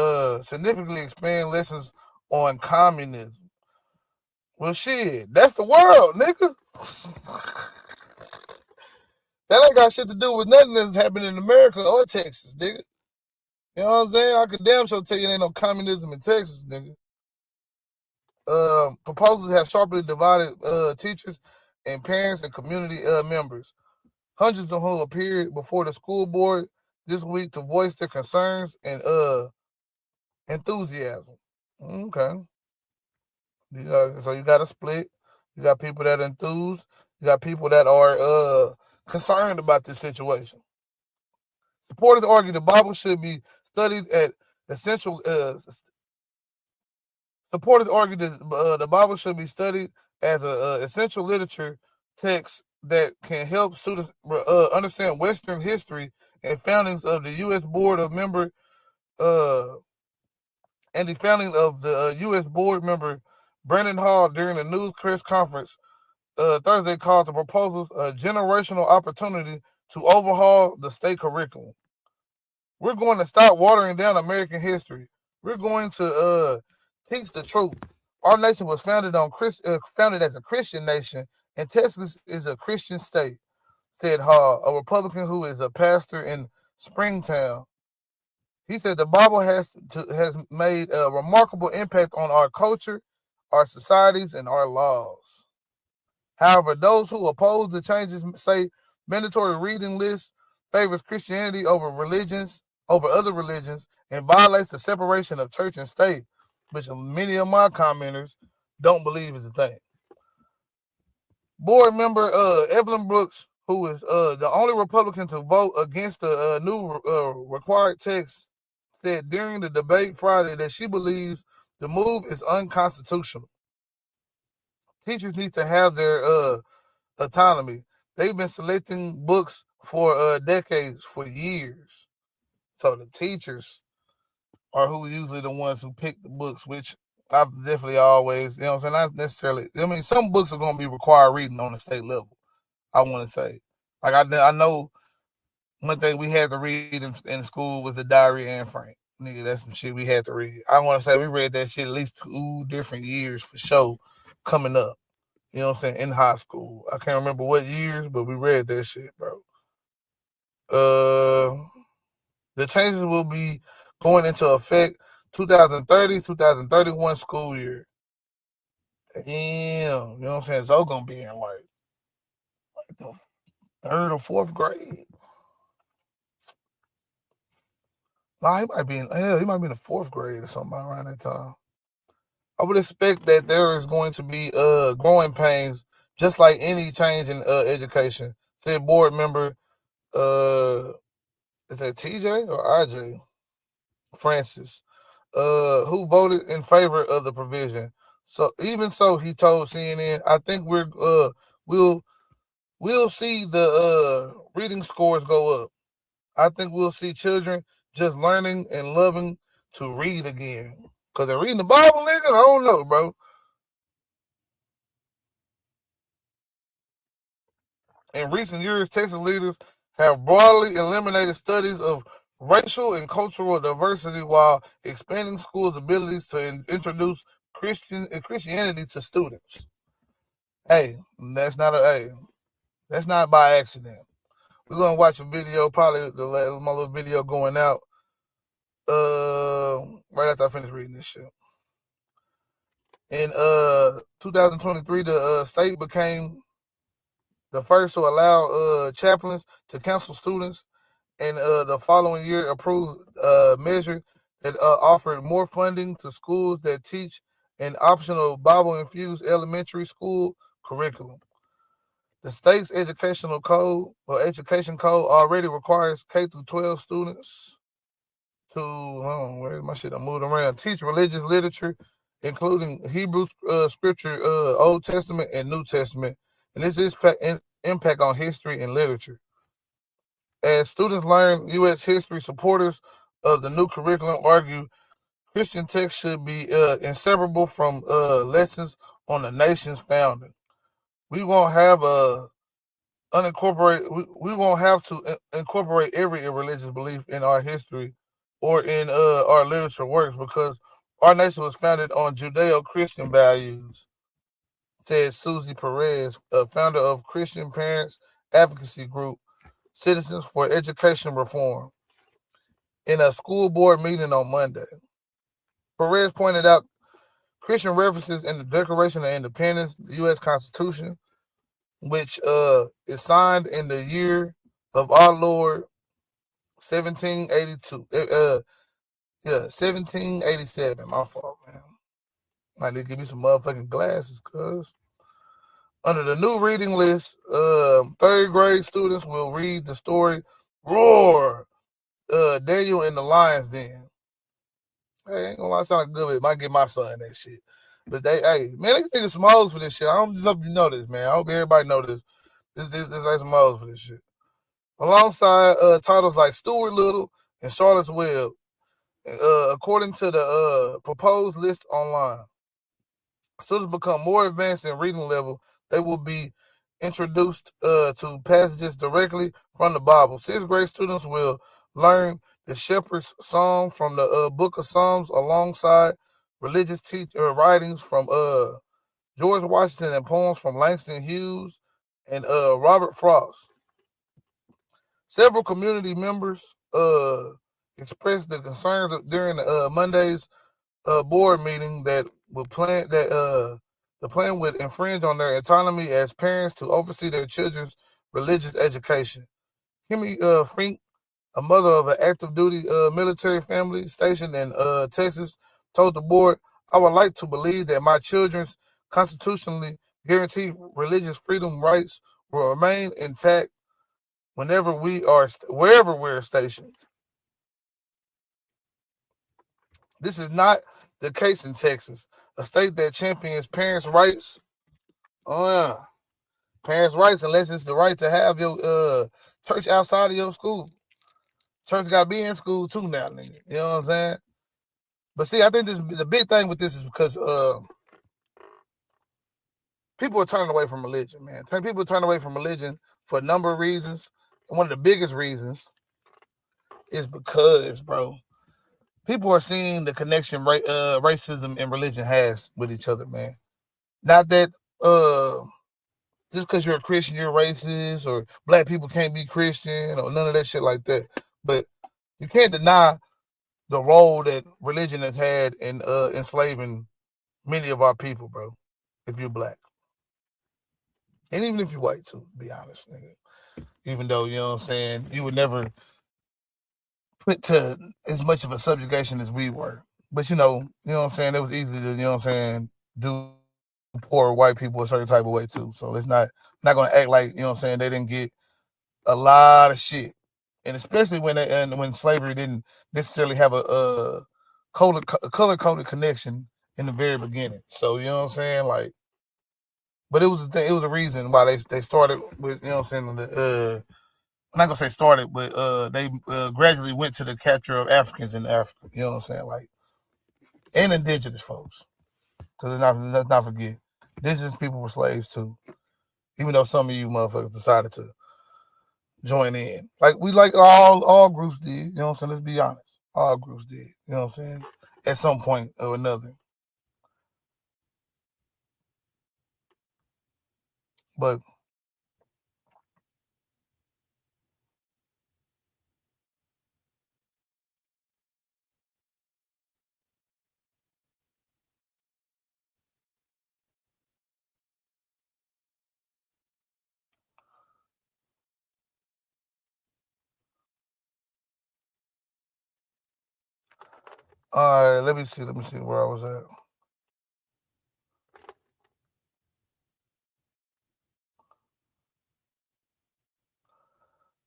significantly expand lessons on communism. Well, shit, that's the world, nigga. That ain't got shit to do with nothing that's happening in America or Texas, nigga. You know what I'm saying? I could damn sure tell you there ain't no communism in Texas, nigga. Proposals have sharply divided teachers and parents and community members. Hundreds of whom appeared before the school board this week to voice their concerns and enthusiasm. Okay. So you got a split. You got people that are enthused. You got people that are concerned about this situation. Supporters argue the Bible should be studied at essential. Supporters argue that the Bible should be studied as an essential literature text that can help students understand Western history and foundings of the U.S. Board of Member and the founding of the U.S. Board member Brandon Hall during the news press conference Thursday called the proposals a generational opportunity to overhaul the state curriculum. We're going to stop watering down American history. We're going to teach the truth. Our nation was founded as a Christian nation, and Texas is a Christian state, said Hall, a Republican who is a pastor in Springtown. He said the Bible has made a remarkable impact on our culture, our societies, and our laws. However, those who oppose the changes say mandatory reading lists favors Christianity over other religions, and violates the separation of church and state, which many of my commenters don't believe is a thing. Board member Evelyn Brooks, who is the only Republican to vote against the new required text, said during the debate Friday that she believes the move is unconstitutional. Teachers need to have their autonomy. They've been selecting books for decades, for years. So the teachers are who usually the ones who pick the books, which I've definitely always, you know what I'm saying? Not necessarily. I mean, some books are going to be required reading on the state level, I want to say. Like, I know one thing we had to read in school was the Diary of Anne Frank. Nigga, that's some shit we had to read. I want to say we read that shit at least 2 different years for sure coming up. You know what I'm saying? In high school. I can't remember what years, but we read that shit, bro. The changes will be going into effect 2030-2031 school year. Damn, you know what I'm saying? So gonna be in like the 3rd or 4th grade. Nah, he might be in the 4th grade or something around that time. I would expect that there is going to be growing pains, just like any change in education, said board member is that TJ or IJ Francis, who voted in favor of the provision. So even so, he told CNN, I think we'll see the reading scores go up. I think we'll see children just learning and loving to read again. Because they're reading the Bible, nigga? I don't know, bro. In recent years, Texas leaders have broadly eliminated studies of racial and cultural diversity while expanding schools' abilities to introduce Christianity to students. Hey, that's not by accident. We're gonna watch a video, probably my little video going out right after I finish reading this shit. In 2023, the state became the first to allow chaplains to counsel students, and the following year approved a measure that offered more funding to schools that teach an optional Bible-infused elementary school curriculum. The state's education code already requires K-12 students to, where's my shit? I'm moving around. Teach religious literature, including Hebrew scripture, Old Testament and New Testament, and this is impact on history and literature. As students learn U.S. history, supporters of the new curriculum argue Christian texts should be inseparable from lessons on the nation's founding. We won't have unincorporated. We won't have to incorporate every religious belief in our history or in our literature works because our nation was founded on Judeo-Christian values, said Susie Perez, a founder of Christian Parents Advocacy Group, Citizens for Education Reform, in a school board meeting on Monday. Perez pointed out Christian references in the Declaration of Independence, the U.S. Constitution, which is signed in the year of our Lord 1782. 1787. My fault, man. Might need to give me some motherfucking glasses, cuz. Under the new reading list, third grade students will read the story Roar, Daniel in the Lion's Den. Hey, ain't gonna lie, sound good. It might get my son that shit. But hey, man, they think it's some hoes for this shit. I don't just hope you know this, man. I hope everybody know this. This ain't some hoes for this shit. Alongside titles like Stuart Little and Charlotte's Web, according to the proposed list online. Students become more advanced in reading level. They will be introduced to passages directly from the Bible. Sixth grade students will learn the Shepherd's Song from the Book of Psalms alongside religious writings from George Washington and poems from Langston Hughes and Robert Frost. Several community members expressed the concerns during Monday's board meeting that the plan would infringe on their autonomy as parents to oversee their children's religious education. Kimmy Frink, a mother of an active duty military family stationed in Texas, told the board, "I would like to believe that my children's constitutionally guaranteed religious freedom rights will remain intact wherever we're stationed." This is not the case in Texas, a state that champions parents' rights. Oh yeah, parents' rights, unless it's the right to have your church outside of your school. Church got to be in school too now, nigga. You know what I'm saying? But see, I think the big thing with this is because people are turning away from religion, man. People turn away from religion for a number of reasons. And one of the biggest reasons is because, bro, people are seeing the connection racism and religion has with each other, man. Not that just because you're a Christian, you're racist, or black people can't be Christian, or none of that shit like that. But you can't deny the role that religion has had in enslaving many of our people, bro, if you're black. And even if you're white, too, to be honest, nigga. Even though, you know what I'm saying, you would never put to as much of a subjugation as we were. But, you know what I'm saying, it was easy to, you know what I'm saying, do poor white people a certain type of way, too. So it's not going to act like, you know what I'm saying, they didn't get a lot of shit. And especially when slavery didn't necessarily have a color-coded connection in the very beginning. So, you know what I'm saying? Like, but it was a reason why they started with, you know what I'm saying, I'm not going to say started, but they gradually went to the capture of Africans in Africa. You know what I'm saying? Like, and indigenous folks. Because let's not forget, indigenous people were slaves too. Even though some of you motherfuckers decided to join in. Like all groups did. You know what I'm saying? Let's be honest. All groups did. You know what I'm saying? At some point or another. But all right, let me see where I was at.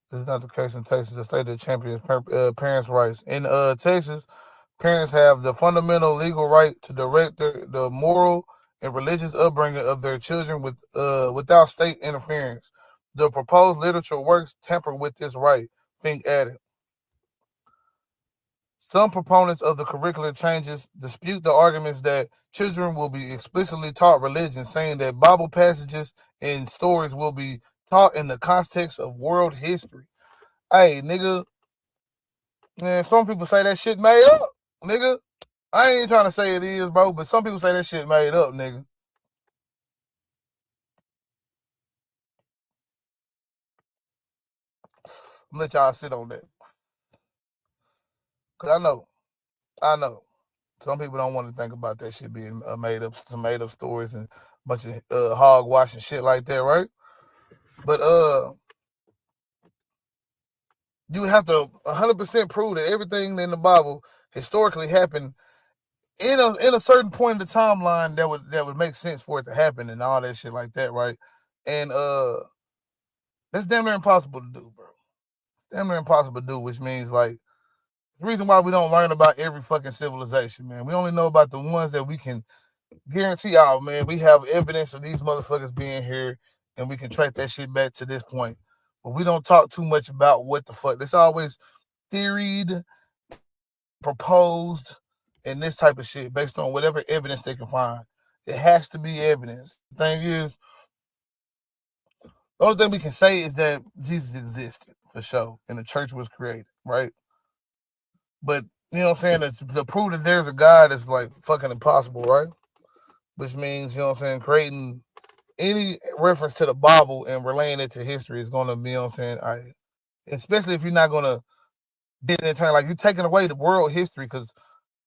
This is not the case in Texas. The state that champions parents' rights. In Texas, parents have the fundamental legal right to direct the moral and religious upbringing of their children without state interference. The proposed literature works tamper with this right, Fink added. Some proponents of the curricular changes dispute the arguments that children will be explicitly taught religion, saying that Bible passages and stories will be taught in the context of world history. Hey, nigga, man, some people say that shit made up, nigga. I ain't trying to say it is, bro, but some people say that shit made up, nigga. Let y'all sit on that. Because I know. Some people don't want to think about that shit being some made up stories and a bunch of hogwash and shit like that, right? But you have to 100% prove that everything in the Bible historically happened in a certain point in the timeline that would make sense for it to happen and all that shit like that, right? And that's damn near impossible to do, bro. Damn near impossible to do, which means like the reason why we don't learn about every fucking civilization, man. We only know about the ones that we can guarantee y'all, man. We have evidence of these motherfuckers being here and we can track that shit back to this point. But we don't talk too much about what the fuck. It's always theoried, proposed, and this type of shit based on whatever evidence they can find. It has to be evidence. The thing is, the only thing we can say is that Jesus existed for sure and the church was created, right? But you know what I'm saying? To prove that there's a God is like fucking impossible, right? Which means, you know what I'm saying, creating any reference to the Bible and relaying it to history is going to be, you know what I'm saying, especially if you're not going to get it in turn, like you're taking away the world history, because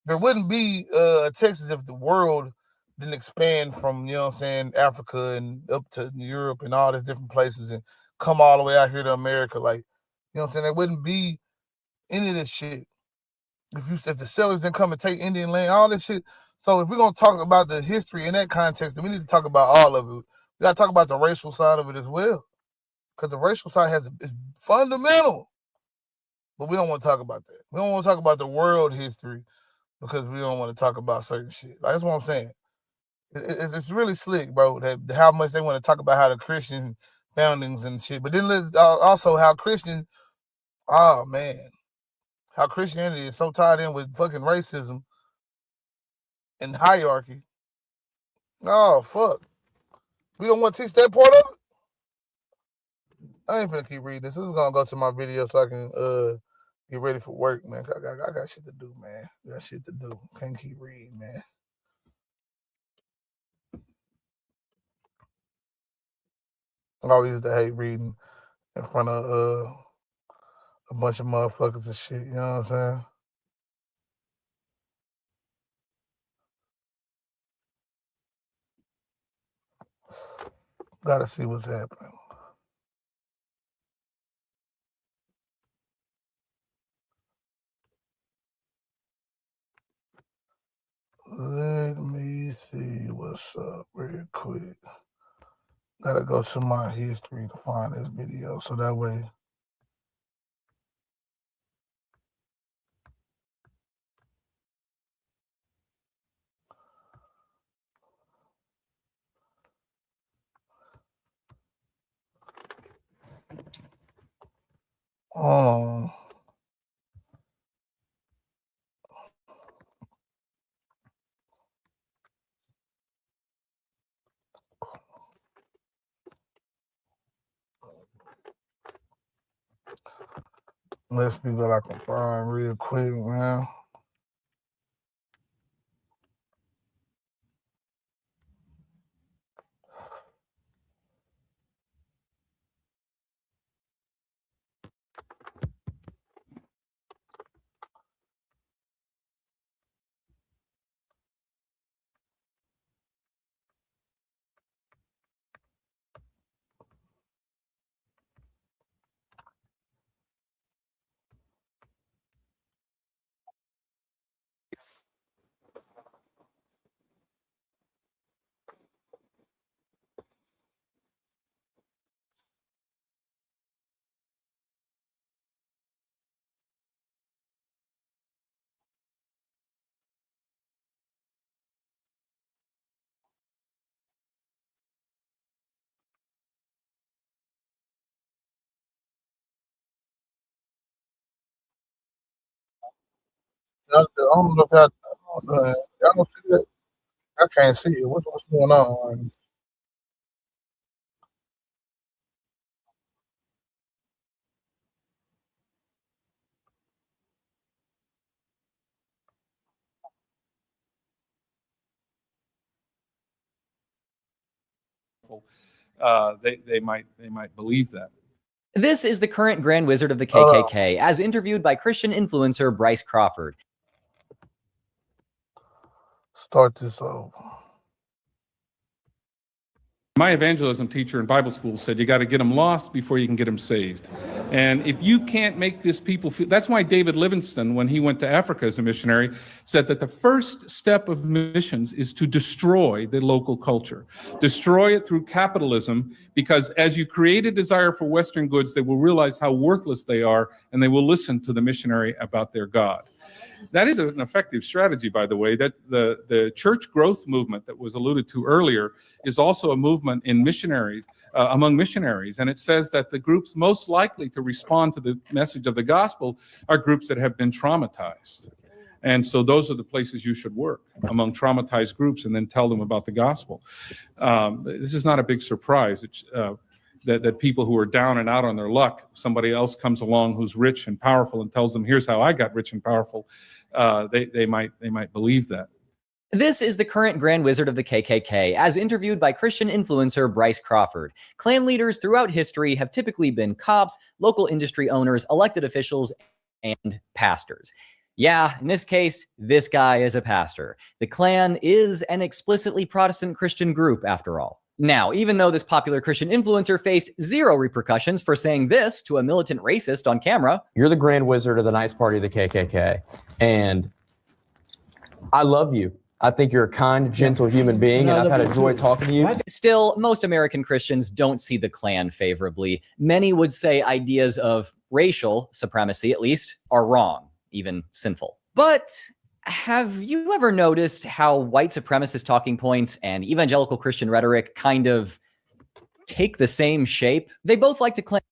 there wouldn't be Texas if the world didn't expand from, you know what I'm saying, Africa and up to Europe and all these different places and come all the way out here to America. Like, you know what I'm saying, there wouldn't be any of this shit if the settlers didn't come and take Indian land, all this shit. So if we're gonna talk about the history in that context, then we need to talk about all of it. We gotta talk about the racial side of it as well, because the racial side is fundamental. But we don't want to talk about that. We don't want to talk about the world history because we don't want to talk about certain shit. Like, that's what I'm saying. It's really slick, bro. That how much they want to talk about how the Christian foundings and shit, but then also how Christian, oh man, how Christianity is so tied in with fucking racism and hierarchy. Oh fuck, we don't want to teach that part of it. I ain't finna keep reading this. This is gonna go to my video so I can get ready for work, man. I got shit to do, man. Got shit to do. Can't keep reading, man. I always used to hate reading in front of a bunch of motherfuckers and shit. You know what I'm saying? Gotta see what's happening. Let me see what's up real quick. Gotta go to my history to find this video so that way. Let's see what I can find real quick, man. don't know if y'all don't see that. I can't see it. What's going on? They might believe that. This is the current Grand Wizard of the Hold on. KKK, as interviewed by Christian influencer Bryce Crawford. Start this over. My evangelism teacher in Bible school said you got to get them lost before you can get them saved. And if you can't make this people feel, that's why David Livingstone, when he went to Africa as a missionary, said that the first step of missions is to destroy the local culture. Destroy it through capitalism, because as you create a desire for Western goods, they will realize how worthless they are, and they will listen to the missionary about their God. That is an effective strategy, by the way. That the church growth movement that was alluded to earlier is also a movement in missionaries, among missionaries. And it says that the groups most likely to respond to the message of the gospel are groups that have been traumatized. And so those are the places you should work, among traumatized groups, and then tell them about the gospel. This is not a big surprise. It's, that people who are down and out on their luck, somebody else comes along who's rich and powerful and tells them, here's how I got rich and powerful, they might believe that. This is the current Grand Wizard of the KKK, as interviewed by Christian influencer Bryce Crawford. Klan leaders throughout history have typically been cops, local industry owners, elected officials, and pastors. Yeah, in this case, this guy is a pastor. The Klan is an explicitly Protestant Christian group, after all. Now, even though this popular Christian influencer faced zero repercussions for saying this to a militant racist on camera, you're the Grand Wizard of the nice party of the KKK, and I love you. I think you're a kind, gentle human being, and I've had a joy talking to you. Still, most American Christians don't see the Klan favorably. Many would say ideas of racial supremacy, at least, are wrong, even sinful. But have you ever noticed how white supremacist talking points and evangelical Christian rhetoric kind of take the same shape? They both like to claim.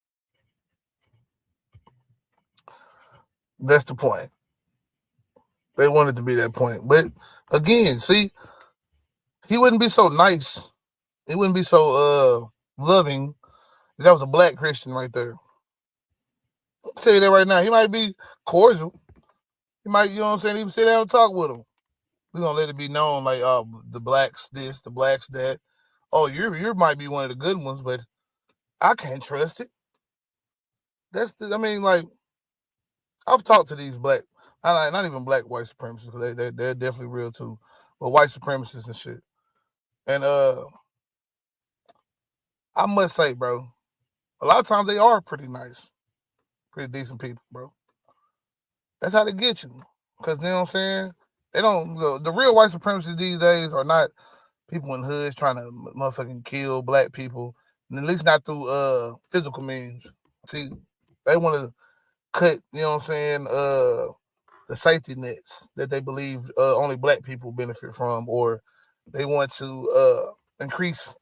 That's the point. They wanted to be that point. But again, see, he wouldn't be so nice. He wouldn't be so loving if that was a black Christian right there. I'll tell you that right now. He might be cordial. He might, you know what I'm saying, even sit down and talk with him. We're going to let it be known, like, oh, the blacks this, the blacks that. Oh, you might be one of the good ones, but I can't trust it. I mean, like, I've talked to these black, not even black white supremacists, because they're definitely real too, but white supremacists and shit. And I must say, bro, a lot of times they are pretty nice, pretty decent people, bro. That's how they get you. Because, you know what I'm saying? They don't, the real white supremacists these days are not people in hoods trying to motherfucking kill black people, and at least not through physical means. See, they want to cut, you know what I'm saying, the safety nets that they believe only black people benefit from, or they want to increase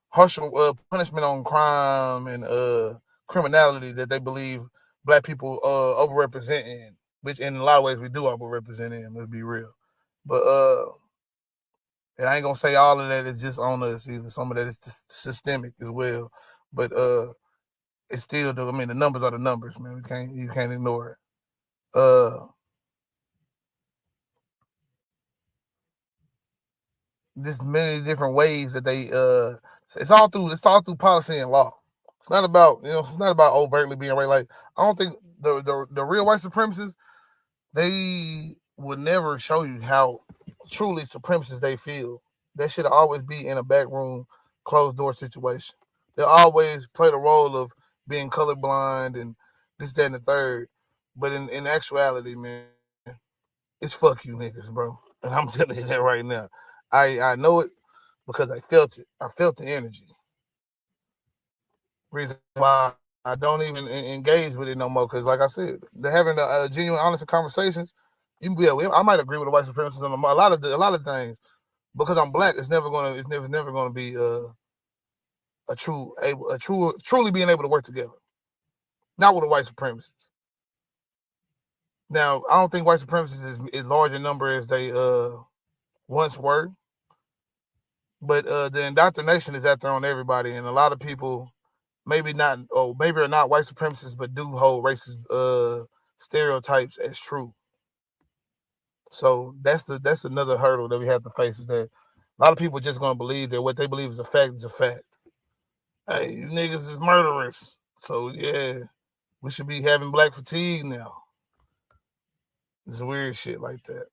harsher punishment on crime and criminality that they believe black people overrepresent in, which in a lot of ways we do overrepresent in, let's be real. But and I ain't gonna say all of that is just on us either. Some of that is systemic as well. But it's still, I mean, the numbers are the numbers, man. You can't ignore it. Just many different ways that they it's all through policy and law. It's not about, it's not about overtly being right. Like, I don't think the real white supremacists, they would never show you how truly supremacist they feel. That should always be in a back room, closed door situation. They'll always play the role of being colorblind and this, that, and the third. But in actuality, man, it's fuck you niggas, bro. And I'm telling you that right now. I know it because I felt it. I felt the energy. Reason why I don't even engage with it no more, because like I said, they're having genuine, honest conversations. I might agree with the white supremacists on a lot of things. Because I'm black, it's never gonna be truly being able to work together. Not with the white supremacists. Now, I don't think white supremacists is large in number as they once were, but the indoctrination is out there on everybody, and a lot of people maybe are not white supremacists, but do hold racist stereotypes as true. So that's another hurdle that we have to face, is that a lot of people are just going to believe that what they believe is a fact is a fact. Hey, you niggas is murderers. So yeah, we should be having black fatigue now. It's weird shit like that.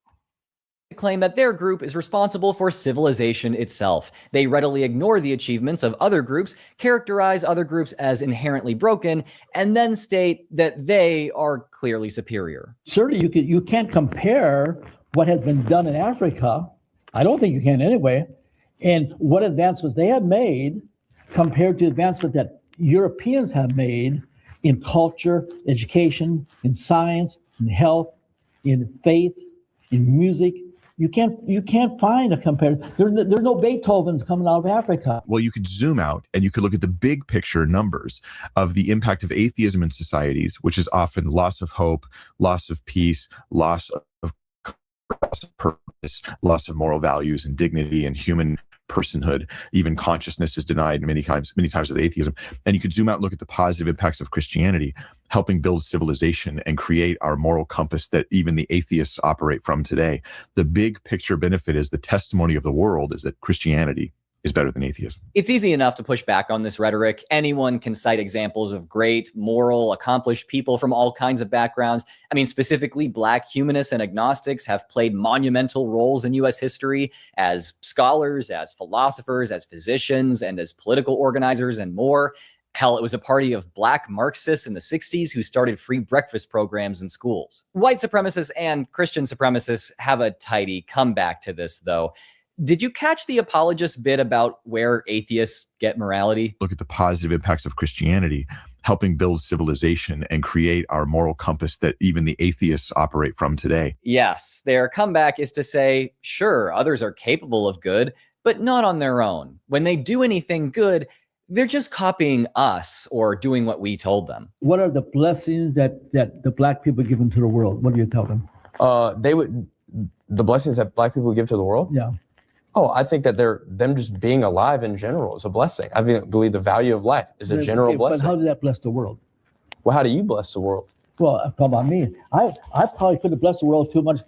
Claim that their group is responsible for civilization itself. They readily ignore the achievements of other groups, characterize other groups as inherently broken, and then state that they are clearly superior. Certainly, you can't compare what has been done in Africa. I don't think you can anyway. And what advancements they have made compared to advancements that Europeans have made in culture, education, in science, in health, in faith, in music. You can't find a comparison. There's no Beethovens coming out of Africa. Well, you could zoom out and you could look at the big picture numbers of the impact of atheism in societies, which is often loss of hope, loss of peace, loss of purpose, loss of moral values and dignity and human personhood. Even consciousness is denied many times with atheism. And you could zoom out and look at the positive impacts of Christianity, helping build civilization and create our moral compass that even the atheists operate from today. The big picture benefit is the testimony of the world is that Christianity is better than atheism. It's easy enough to push back on this rhetoric. Anyone can cite examples of great, moral, accomplished people from all kinds of backgrounds. I mean, specifically, Black humanists and agnostics have played monumental roles in U.S. history as scholars, as philosophers, as physicians, and as political organizers and more. Hell, it was a party of Black Marxists in the 60s who started free breakfast programs in schools. White supremacists and Christian supremacists have a tidy comeback to this, though. Did you catch the apologist bit about where atheists get morality? Look at the positive impacts of Christianity, helping build civilization and create our moral compass that even the atheists operate from today. Yes, their comeback is to say, sure, others are capable of good, but not on their own. When they do anything good, they're just copying us or doing what we told them. What are the blessings that the Black people give into the world? What do you tell them? The blessings that Black people give to the world? Yeah. Oh, I think that them just being alive in general is a blessing. I believe the value of life is a general blessing. But how did that bless the world? Well, how do you bless the world? Well, talk about me. I probably couldn't bless the world too much,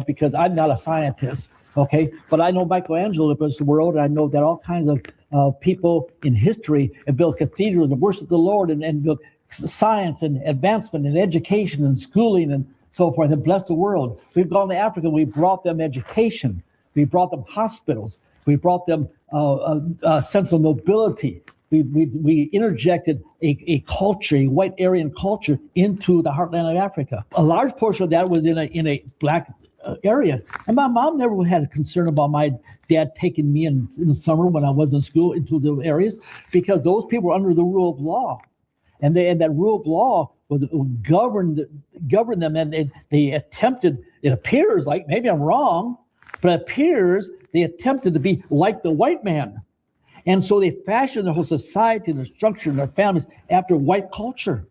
because I'm not a scientist. Okay, but I know Michelangelo blessed the world, and I know that all kinds of people in history have built cathedrals and worship the Lord and built science and advancement and education and schooling and so forth and blessed the world. We've gone to Africa. We brought them education. We brought them hospitals. We brought them a sense of nobility. We interjected a culture, a white Aryan culture, into the heartland of Africa. A large portion of that was in a Black area. And my mom never had a concern about my dad taking me in the summer when I was in school into the areas, because those people were under the rule of law. And that rule of law was governed them, and they attempted, it appears like, maybe I'm wrong, but it appears they attempted to be like the white man. And so they fashioned their whole society and their structure and their families after white culture.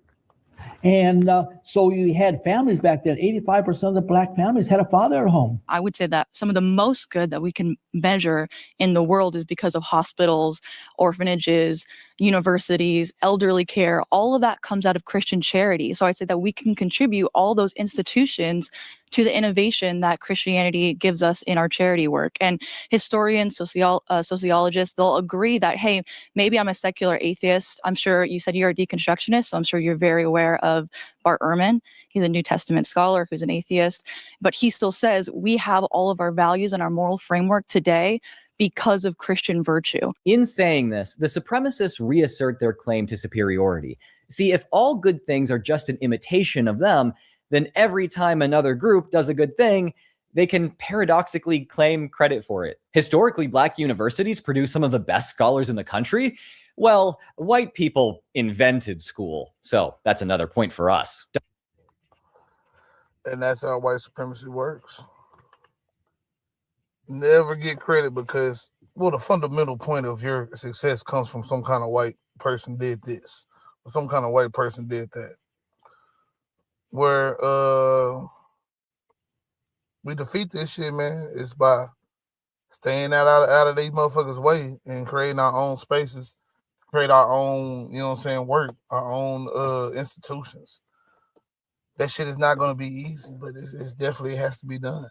And so you had families back then, 85% of the Black families had a father at home. I would say that some of the most good that we can measure in the world is because of hospitals, orphanages, universities, elderly care. All of that comes out of Christian charity. So I'd say that we can contribute all those institutions to the innovation that Christianity gives us in our charity work. And historians, sociologists, they'll agree that, hey, maybe I'm a secular atheist. I'm sure you said you're a deconstructionist, so I'm sure you're very aware of Bart Ehrman. He's a New Testament scholar who's an atheist, but he still says we have all of our values and our moral framework today because of Christian virtue. In saying this, the supremacists reassert their claim to superiority. See, if all good things are just an imitation of them, then every time another group does a good thing, they can paradoxically claim credit for it. Historically, Black universities produce some of the best scholars in the country. Well, white people invented school, so that's another point for us. And that's how white supremacy works. Never get credit because, well, the fundamental point of your success comes from some kind of white person did this, or some kind of white person did that. where we defeat this shit, man, is by staying out of these motherfuckers' way and creating our own spaces, create our own, you know what I'm saying, work, our own institutions. That shit is not going to be easy, but it's definitely has to be done.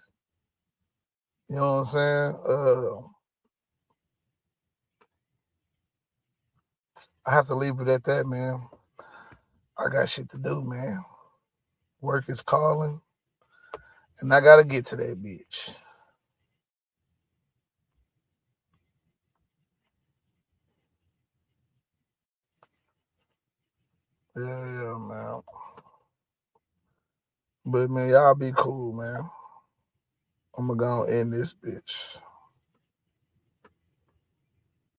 You know what I'm saying? I have to leave it at that, man. I got shit to do, man. Work is calling, and I got to get to that bitch. Yeah, man. But, man, y'all be cool, man. I'm going to go end this bitch.